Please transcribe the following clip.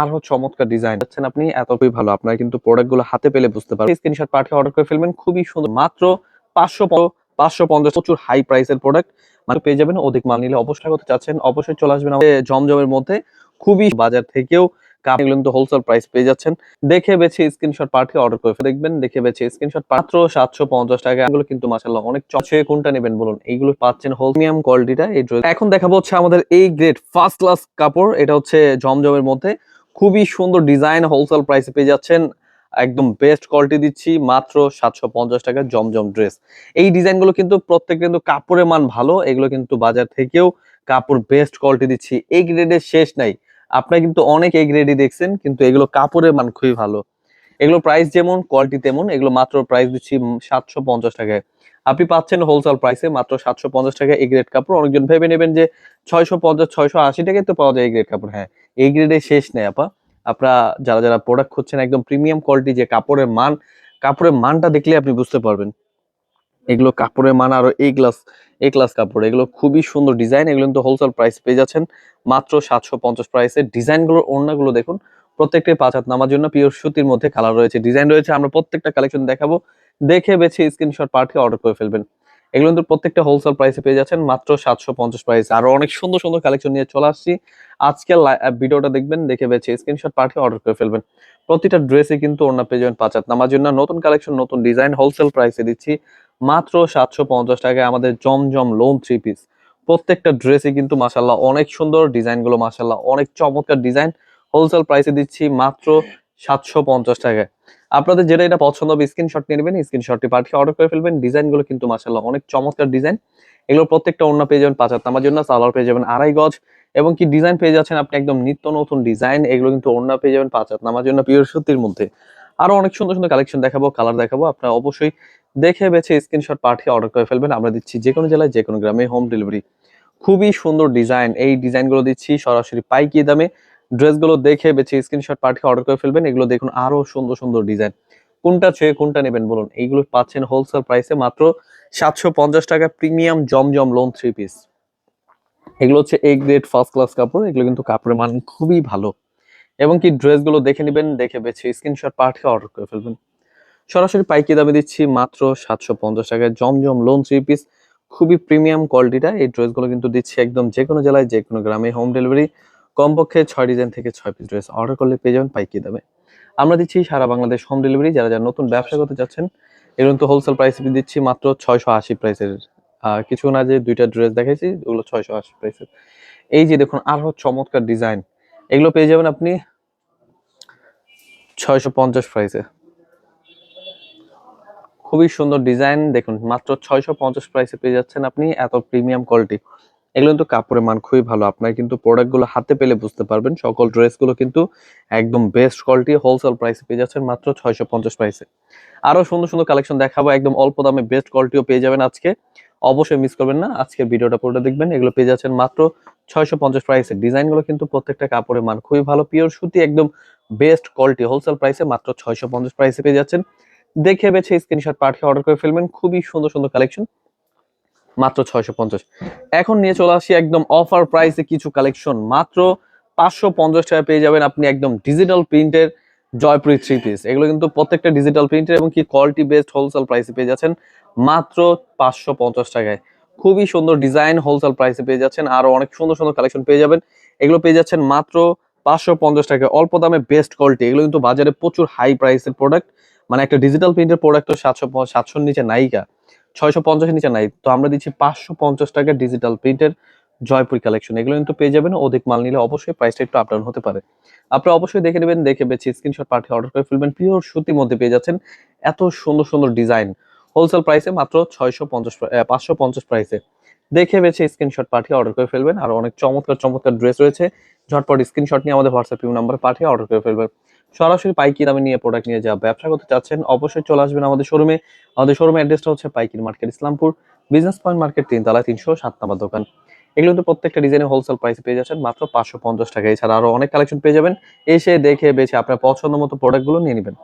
আরো চমৎকার ডিজাইন পাচ্ছেন আপনি, এতটাই ভালো। আপনারা কিন্তু প্রোডাক্টগুলো হাতে পেলে বুঝতে পারবেন। স্ক্রিনশট পাঠিয়ে অর্ডার করে ফেলবেন, খুবই সুন্দর। মাত্র 550, প্রচুর হাই প্রাইসের প্রোডাক্ট মানে পেয়ে যাবেন। অধিক মাল নিলে অবশ্যই করতে চাচ্ছেন, অবশ্যই চলে আসবেন আমাদের জমজমের মধ্যে। খুবই বাজার থেকেও এগুলো কিন্তু হোলসেল প্রাইস পেয়ে যাচ্ছেন। দেখে বেছে স্ক্রিনশট পাঠিয়ে অর্ডার করে দেখবেন। দেখে বেছে স্ক্রিনশট মাত্র 750 টাকা। এগুলো কিন্তু মাশাআল্লাহ অনেক চমৎকার। কোনটা নেবেন বলুন? এইগুলো পাচ্ছেন প্রিমিয়াম কোয়ালিটিটা। এই ড্রেস এখন দেখাবো হচ্ছে আমাদের এই গ্রেড ফার্স্ট ক্লাস কাপড়। এটা হচ্ছে জমজমের মধ্যে খুবই সুন্দর ডিজাইন, হোলসেল প্রাইসে পেয়ে যাচ্ছেন। একদম বেস্ট কোয়ালিটি দিচ্ছি মাত্র 750 টাকা জমজম ড্রেস। এই ডিজাইনগুলো কিন্তু প্রত্যেক কিন্তু কাপড়ের মান ভালো। এগুলো কিন্তু বাজার থেকেও কাপড় বেস্ট কোয়ালিটি দিচ্ছি। এই গ্রেডের শেষ নাই। আপনারা কিন্তু অনেক এই গ্রেডই দেখছেন, কিন্তু এগুলো কাপড়ের মান খুবই ভালো। এগুলো প্রাইস যেমন কোয়ালিটি তেমন। এগুলো মাত্র প্রাইস দিচ্ছি 750 টাকায়। আপনি পাচ্ছেন হোলসেল প্রাইসে মাত্র 750 টাকা এই গ্রেড কাপড়। অনেকজন ভেবে নেবেন যে 650 680 টাকায় তো পাওয়া যায় এই গ্রেড কাপড়। হ্যাঁ, এই গ্রেডে শেষ নেই আপা। আপনারা যারা প্রোডাক্ট খুঁজছেন একদম প্রিমিয়াম কোয়ালিটি, যে কাপড়ের মান, কাপড়ের মানটা দেখলে আপনি বুঝতে পারবেন এগুলো কাপড়ের মান। আরো এই ক্লাস কাপড়, এগুলো খুবই সুন্দর ডিজাইন। এগুলো কিন্তু হোলসেল প্রাইস পেয়ে যাচ্ছেন মাত্র 750 প্রাইসে। ডিজাইনগুলোর ওড়নাগুলো দেখুন, প্রত্যেকটাই 5 হাত নামার জন্য পিওর সুতির মধ্যে কালার রয়েছে, ডিজাইন রয়েছে। আমরা প্রত্যেকটা কালেকশন দেখাবো, দেখে বেছে স্ক্রিনশট পাঠিয়ে অর্ডার করে ফেলবেন। এগুলো কিন্তু প্রত্যেকটা হোলসেল প্রাইসে পেয়ে যাচ্ছেন মাত্র 750 প্রাইস। আরো অনেক সুন্দর সুন্দর কালেকশন নিয়ে চলে আসছি। আজকের ভিডিওটা দেখবেন, দেখে বেছে স্ক্রিনশট পাঠিয়ে অর্ডার করে ফেলবেন। প্রতিটা ড্রেসে কিন্তু ওড়না পেয়ে যাবেন 5 হাত নামার জন্য। নতুন কালেকশন, নতুন ডিজাইন, হোলসেল প্রাইসে দিচ্ছি মাত্র 750 টাকায় আমাদের জমজম লোন 3 পিস। প্রত্যেকটা ড্রেসই কিন্তু মাশাআল্লাহ অনেক সুন্দর, ডিজাইনগুলো মাশাআল্লাহ অনেক চমৎকার ডিজাইন। হোলসেল প্রাইসে দিচ্ছি মাত্র 750 টাকায়। আপনাদের যেটা এটা পছন্দ হবে স্ক্রিনশট নিয়ে নেবেন, স্ক্রিনশটটি পাঠিয়ে অর্ডার করে ফেলবেন। ডিজাইনগুলো কিন্তু মাশাআল্লাহ অনেক চমৎকার ডিজাইন। এগুলো প্রত্যেকটা ওড়না পেয়ে যাবেন 5 হাত নামার জন্য, সালোয়ার পেয়ে যাবেন 2.5 গজ, এবং কি ডিজাইন পেয়ে যাচ্ছেন আপনি একদম নিত্য নতুন ডিজাইন। এগুলো কিন্তু ওড়না পেয়ে যাবেন 5 হাত নামার জন্য পিওর সুতির মধ্যে। আরো অনেক সুন্দর সুন্দর কালেকশন দেখাবো, কালার দেখাবো। আপনারা অবশ্যই দেখে বেছে স্ক্রিনশট পাঠিয়ে অর্ডার করে ফেলবেন। আমরা দিচ্ছি যে কোনো জেলায় যে কোনো গ্রামে হোম ডেলিভারি। খুবই সুন্দর ডিজাইন, এই ডিজাইনগুলো দিচ্ছি সরাসরি পাইকারি দামে। ড্রেসগুলো দেখে বেছে স্ক্রিনশট পাঠিয়ে অর্ডার করে ফেলবেন। এগুলো দেখুন আরো সুন্দর সুন্দর ডিজাইন। কোনটা ছুঁয়ে কোনটা নেবেন বলুন? এইগুলো পাচ্ছেন হোলসেল প্রাইসে মাত্র 750 টাকা প্রিমিয়াম জমজম লোন 3 পিস। এগুলো হচ্ছে এ গ্রেড ফার্স্ট ক্লাস কাপড়। এগুলো কিন্তু কাপড়ের মান খুবই ভালো, এবং কি ড্রেসগুলো দেখে নেবেন, দেখে বেছে স্ক্রিনশট পাঠিয়ে অর্ডার করে ফেলবেন। সরাসরি পাইকারি দামে দিচ্ছি মাত্র 750 টাকায় জমজম লোন 3 পিস। খুবই প্রিমিয়াম কোয়ালিটিটা। এই ড্রেসগুলো কিন্তু দিচ্ছি একদম যে কোনো জেলায় যে কোনো গ্রামে হোম ডেলিভারি। কমপক্ষে 6 ডিজাইন থেকে 6 পিস ড্রেস অর্ডার করলে পেয়ে যাবেন পাইকারি দামে। আমরা দিচ্ছি সারা বাংলাদেশ হোম ডেলিভারি। যারা নতুন ব্যবসা করতে চাচ্ছেন, এগুলো কিন্তু হোলসেল প্রাইসে দিচ্ছি মাত্র 680 প্রাইসের। কিছুক্ষণ আগে 2টা ড্রেস দেখাইছি, ওগুলো 680 প্রাইসের। এই যে দেখুন আরো চমৎকার ডিজাইন, এগুলো পেয়ে যাবেন আপনি 650 প্রাইসে। খুবই সুন্দর ডিজাইন দেখুন, মাত্র 650 প্রাইসে পেয়ে যাচ্ছেন আপনি এত প্রিমিয়াম কোয়ালিটি। এগুলো কিন্তু কাপড়ের মান খুবই ভালো। আপনারা কিন্তু প্রোডাক্টগুলো হাতে পেলে বুঝতে পারবেন। সকল ড্রেসগুলো কিন্তু একদম বেস্ট কোয়ালিটি, হোলসেল প্রাইসে পেয়ে যাচ্ছেন মাত্র 650 প্রাইসে। আরো সুন্দর সুন্দর কালেকশন দেখাবো, একদম অল্প দামে বেস্ট কোয়ালিটিও পেয়ে যাবেন আজকে। অবশ্যই মিস করবেন না, আজকে ভিডিওটা পুরোটা দেখবেন। এগুলো পেয়ে যাচ্ছেন মাত্র 650 প্রাইসে। ডিজাইনগুলো কিন্তু প্রত্যেকটা কাপড়ের মান খুবই ভালো, পিওর সুতি, একদম বেস্ট কোয়ালিটি। হোলসেল প্রাইসে মাত্র 650 প্রাইসে পেয়ে যাচ্ছেন। দেখে বেছে স্ক্রিনশট পাঠিয়ে অর্ডার করে ফেলবেন। খুবই সুন্দর সুন্দর কালেকশন মাত্র 650। এখন নিয়ে চলে আসি একদম অফার প্রাইসে কিছু কালেকশন। মাত্র 550 টাকা পেয়ে যাবেন আপনি একদম ডিজিটাল প্রিন্টের জয়পুরি 3 পিস। এগুলো কিন্তু প্রত্যেকটা ডিজিটাল প্রিন্টের, এবং কি কোয়ালিটি বেস্ট, হোলসেল প্রাইসে পেয়ে যাচ্ছেন মাত্র 550 টাকায়। খুবই সুন্দর ডিজাইন, হোলসেল প্রাইসে পেয়ে যাচ্ছেন। আরো অনেক সুন্দর সুন্দর কালেকশন পেয়ে যাবেন। এগুলো পেয়ে যাচ্ছেন মাত্র 550 টাকায়, অল্প দামে বেস্ট কোয়ালিটি। এগুলো কিন্তু বাজারে প্রচুর হাই প্রাইসের প্রোডাক্ট। মানে একটা ডিজিটাল প্রিন্টের প্রোডাক্ট তো 700-700 নিচে নাইকা, 650 নিচে নাই। তো আমরা দিচ্ছি 550 টাকা ডিজিটাল প্রিন্টের জয়পুরি কালেকশন। এগুলো কিন্তু পেয়ে যাবেন। অধিক মাল নিলে অবশ্যই প্রাইসটা একটু আপ ডাউন হতে পারে। আপনারা অবশ্যই দেখে নেবেন, দেখে বেছে স্ক্রিনশট পাঠিয়ে অর্ডার করে ফেলবেন। পিওর সুতির মধ্যে পেয়ে যাচ্ছেন এত সুন্দর সুন্দর ডিজাইন, হোলসেল প্রাইসে মাত্র 550 প্রাইসে। দেখে বেছে স্ক্রিনশট পাঠিয়ে অর্ডার করে ফেলবেন। আর অনেক চমৎকার চমৎকার ড্রেস রয়েছে। ঝটপট স্ক্রিনশট নিয়ে আমাদের হোয়াটসঅ্যাপ নাম্বার পাঠিয়ে অর্ডার করে ফেলবেন। সরাসরি পাইকারি দামে নিয়ে প্রোডাক্ট নিয়ে যা ব্যবসা করতে চাচ্ছেন, অবশ্যই চলে আসবেন আমাদের শোরুমে। আমাদের শোরুমের অ্যাড্রেসটা হচ্ছে পাইকারি market, Islampur business point market, 3 তলায় 307 নাম্বার দোকান। এগুলো কিন্তু প্রত্যেকটা ডিজাইনের হোলসেল প্রাইসে পেয়ে যাচ্ছেন মাত্র 550 টাকা। এছাড়া আরো অনেক কালেকশন পেয়ে যাবেন। এসে দেখে বেছে আপনার পছন্দ মতো প্রোডাক্টগুলো নিয়ে নেবেন।